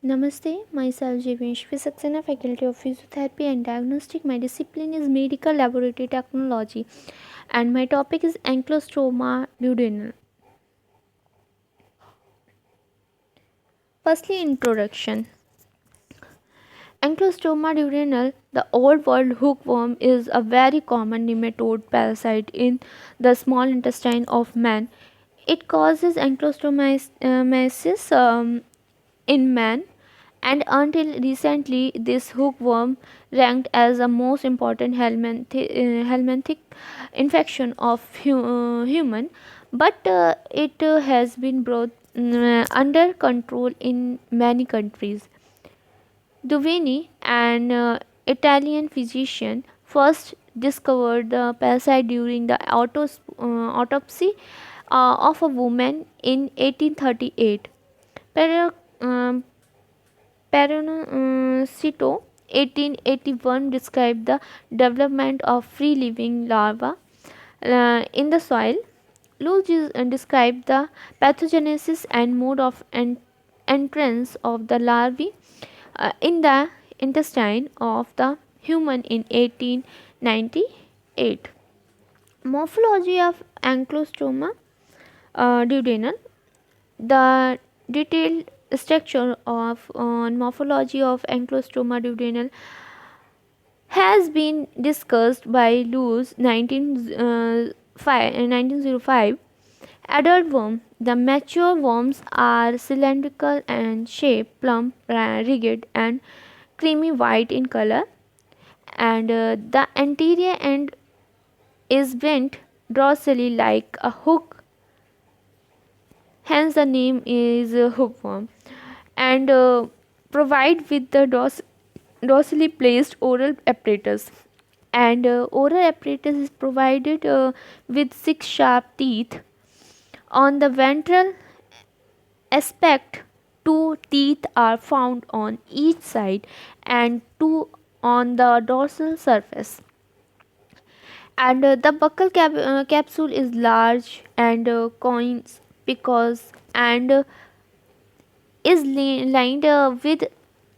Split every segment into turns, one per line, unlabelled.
Namaste, myself Name-Shivi, Saxena, Faculty of Physiotherapy and Diagnostics. My discipline is Medical Laboratory Technology and my topic is Ancylostoma duodenal. Firstly, introduction. Ancylostoma duodenal, the old world hookworm, is a very common nematode parasite in the small intestine of man. It causes ankylostomasis in man, and until recently this hookworm ranked as the most important helminthic infection of human, but it has been brought under control in many countries. Duvini, an Italian physician, first discovered the parasite during the autopsy of a woman in 1838. Per, um, Peroncito 1881 described the development of free living larvae in the soil. Luge described the pathogenesis and mode of entrance of the larvae in the intestine of the human in 1898. Morphology of Ancylostoma duodenal. The detailed structure of morphology of Ancylostoma duodenal has been discussed by Lewis 1905. Adult worm. The mature worms are cylindrical and shape, plump, rigid, and creamy white in color, and the anterior end is bent dorsally like a hook, hence the name is hookworm, and provide with the dorsally placed oral apparatus, and oral apparatus is provided with six sharp teeth. On the ventral aspect, two teeth are found on each side and two on the dorsal surface, and the buccal capsule is large and coins because and is lined with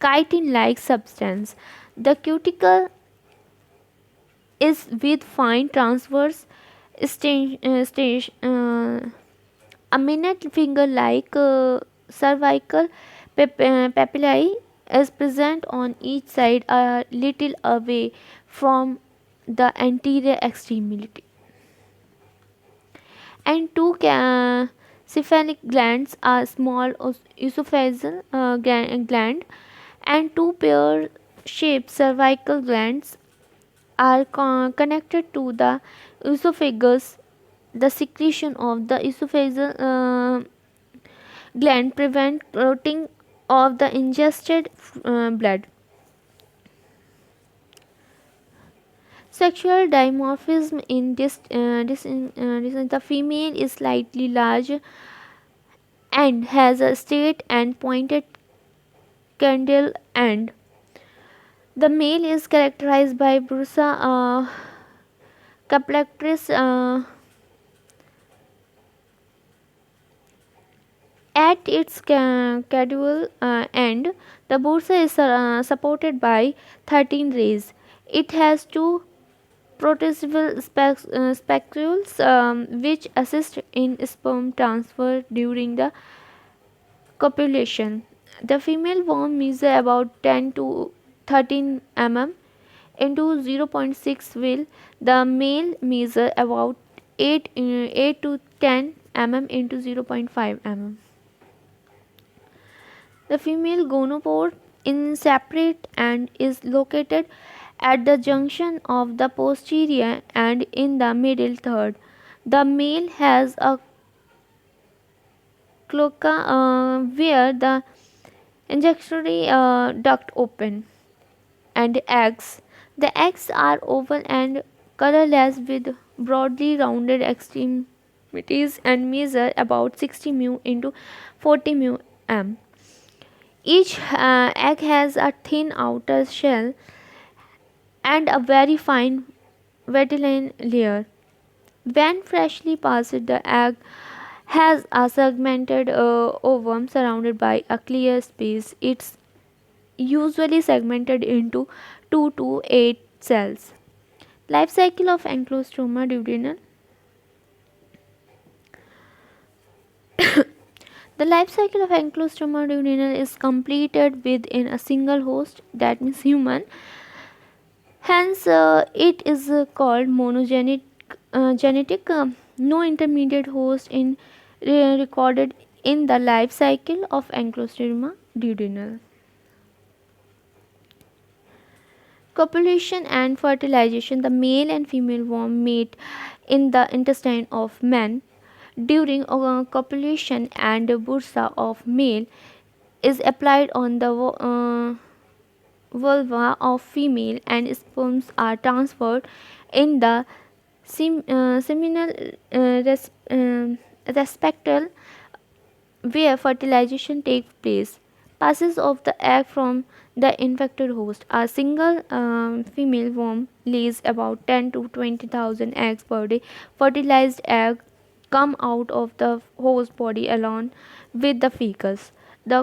chitin like substance. The cuticle is with fine transverse stage, a minute finger like cervical papillae is present on each side a little away from the anterior extremity, and two cephalic glands are small esophageal gland, and two pear shaped cervical glands are connected to the esophagus. The secretion of the esophageal gland prevent clotting of the ingested blood. Sexual dimorphism in the female is slightly large and has a straight and pointed candle end. The male is characterized by bursa caplactris at its caudal end. The bursa is supported by 13 rays. It has two protozoal spicules which assist in sperm transfer during the copulation. The female worm measures about 10 to 13 mm into 0.6 will. The male measures about 8 to 10 mm into 0.5 mm. The female gonopore is separate and is located at the junction of the posterior and in the middle third. The male has a cloaca where the injectory duct open, and eggs. The eggs are oval and colorless with broadly rounded extremities and measure about 60 mu into 40 mu m. Each egg has a thin outer shell and a very fine vitelline layer. When freshly passed, the egg has a segmented ovum surrounded by a clear space. It's usually segmented into 2 to 8 cells. Life cycle of Ancylostoma duodenal. The life cycle of Ancylostoma duodenal is completed within a single host, that means human. Hence, it is called monogenic. Genetic. No intermediate host in recorded in the life cycle of Ancylostoma duodenal. Copulation and fertilization. The male and female worm mate in the intestine of man. During copulation, and bursa of male is applied on the vulva of female, and sperms are transferred in the seminal respectal where fertilization takes place. Passes of the egg from the infected host. A single female worm lays about 10 to 20,000 eggs per day. Fertilized eggs come out of the host body along with the fecus. The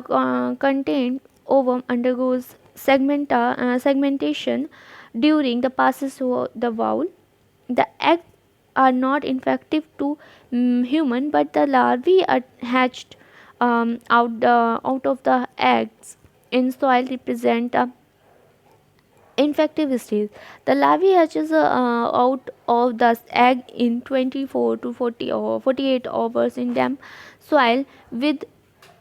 contained ovum undergoes segmentation during the passes through the bowel. The eggs are not infective to human, but the larvae are hatched out of the eggs in soil represent a infective stage. The larvae hatches out of the egg in 24 to 40 or 48 hours in damp soil with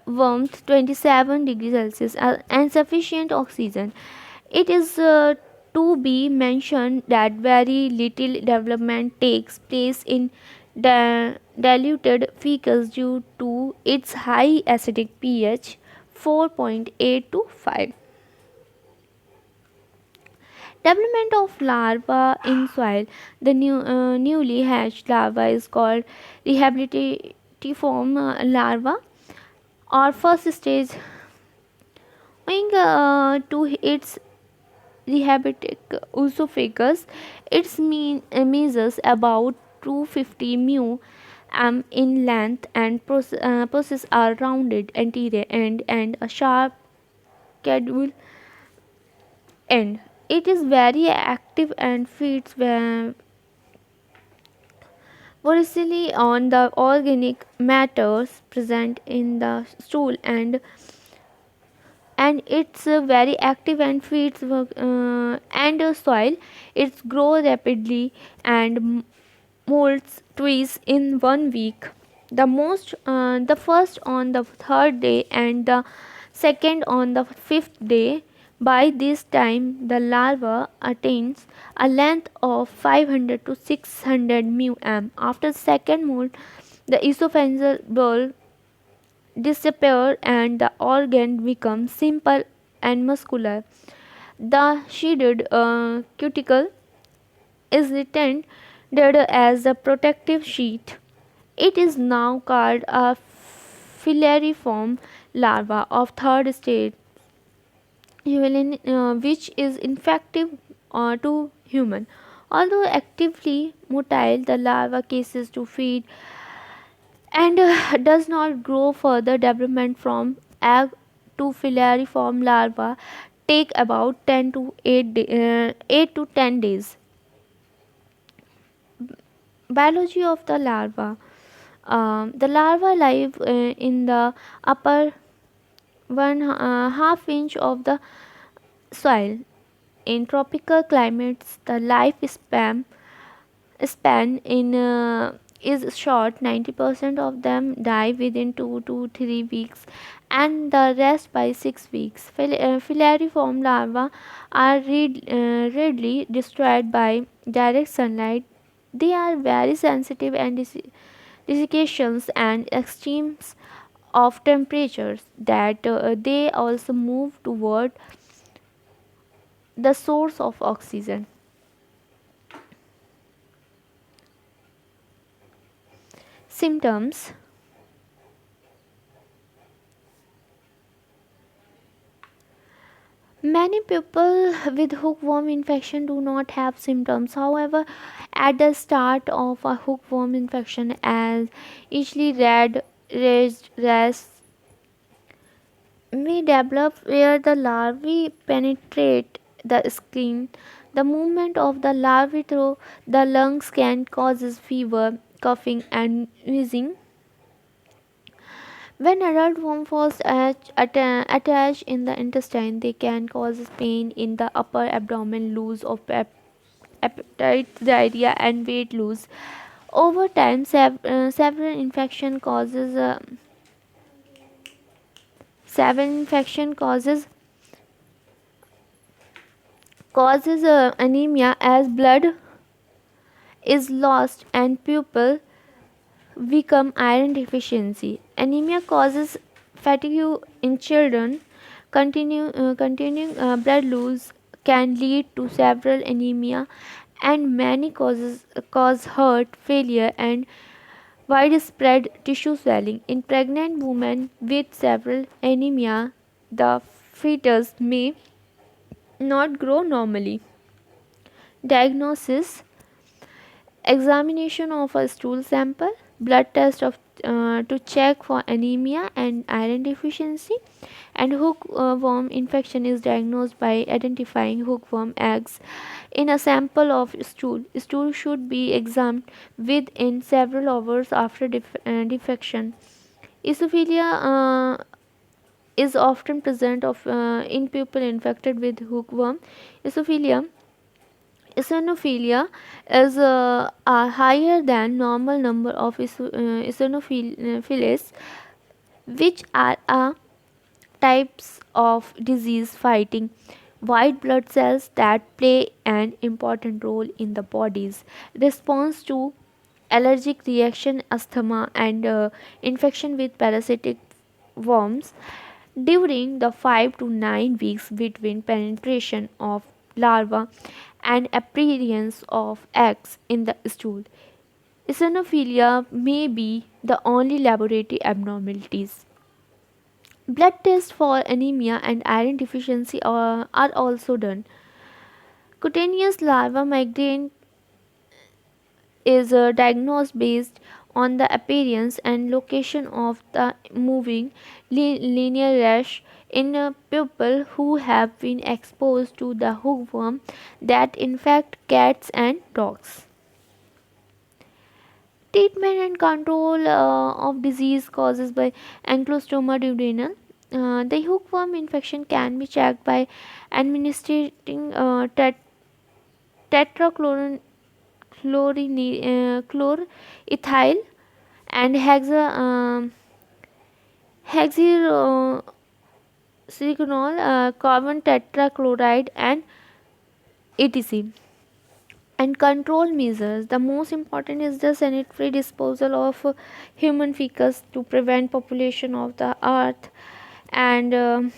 warmth 27 degrees Celsius and sufficient oxygen. It is to be mentioned that very little development takes place in diluted fecus due to its high acidic pH 4.8 to 5. Development of larva in soil. The newly hatched larva is called rehabilitiform larva or first stage. Owing to its rehabilitic oesophagus, its measures about 250 m in length and process are rounded anterior end and a sharp caudal end. It is very active and feeds voraciously on the organic matters present in the stool, and it's very active and feeds and soil. It's grow rapidly and molds trees in 1 week. The first on the third day and the second on the fifth day. By this time, the larva attains a length of 500 to 600 m. After second mold, the esophageal bulb disappear and the organ becomes simple and muscular. The shedded cuticle is retained as a protective sheet. It is now called a filariform larva of third stage, which is infective to human. Although actively motile, the larva cases to feed and does not grow further. Development from egg to filariform larva take about 10 to 8 to 10 days. Biology of the larva. The larva live in the upper 1/2 inch of the soil. In tropical climates, the span in is short. 90% of them die within 2 to 3 weeks, and the rest by 6 weeks. Filariform larvae are readily destroyed by direct sunlight. They are very sensitive and desiccations and extremes of temperatures that they also move toward the source of oxygen. Symptoms. Many people with hookworm infection do not have symptoms. However, at the start of a hookworm infection, as easily red raised rash may develop where the larvae penetrate the skin. The movement of the larvae through the lungs can cause fever, coughing, and wheezing. When adult worm falls attached in the intestine, they can cause pain in the upper abdomen, loss of appetite, diarrhea, and weight loss. Over time, several infection causes anemia as blood is lost and pupil become iron deficiency. Anemia causes fatigue in children. Continuing blood loss can lead to several anemia, and many causes cause heart failure and widespread tissue swelling. In pregnant women with several anemia, the fetus may not grow normally. Diagnosis: examination of a stool sample, blood test to check for anemia and iron deficiency, and hookworm infection is diagnosed by identifying hookworm eggs in a sample of stool. Stool should be examined within several hours after defection. Esophagia is often present in people infected with hookworm. Esophagia Eosinophilia is a higher than normal number of eosinophils, which are types of disease fighting white blood cells that play an important role in the body's response to allergic reaction, asthma, and infection with parasitic worms. During the 5 to 9 weeks between penetration of larva and appearance of eggs in the stool, eosinophilia may be the only laboratory abnormalities. Blood tests for anemia and iron deficiency are also done. Cutaneous larva migraine is diagnosed based on the appearance and location of the moving linear rash in people who have been exposed to the hookworm that infect cats and dogs. Treatment and control of disease causes by Ankylostoma duodenal. The hookworm infection can be checked by administering tetrachloroethyl and hexyroxyconol, carbon tetrachloride, and etc. And control measures, the most important is the sanitary disposal of human feces to prevent population of the earth, and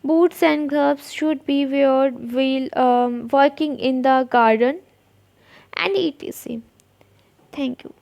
boots and gloves should be worn while working in the garden, and etc. Thank you.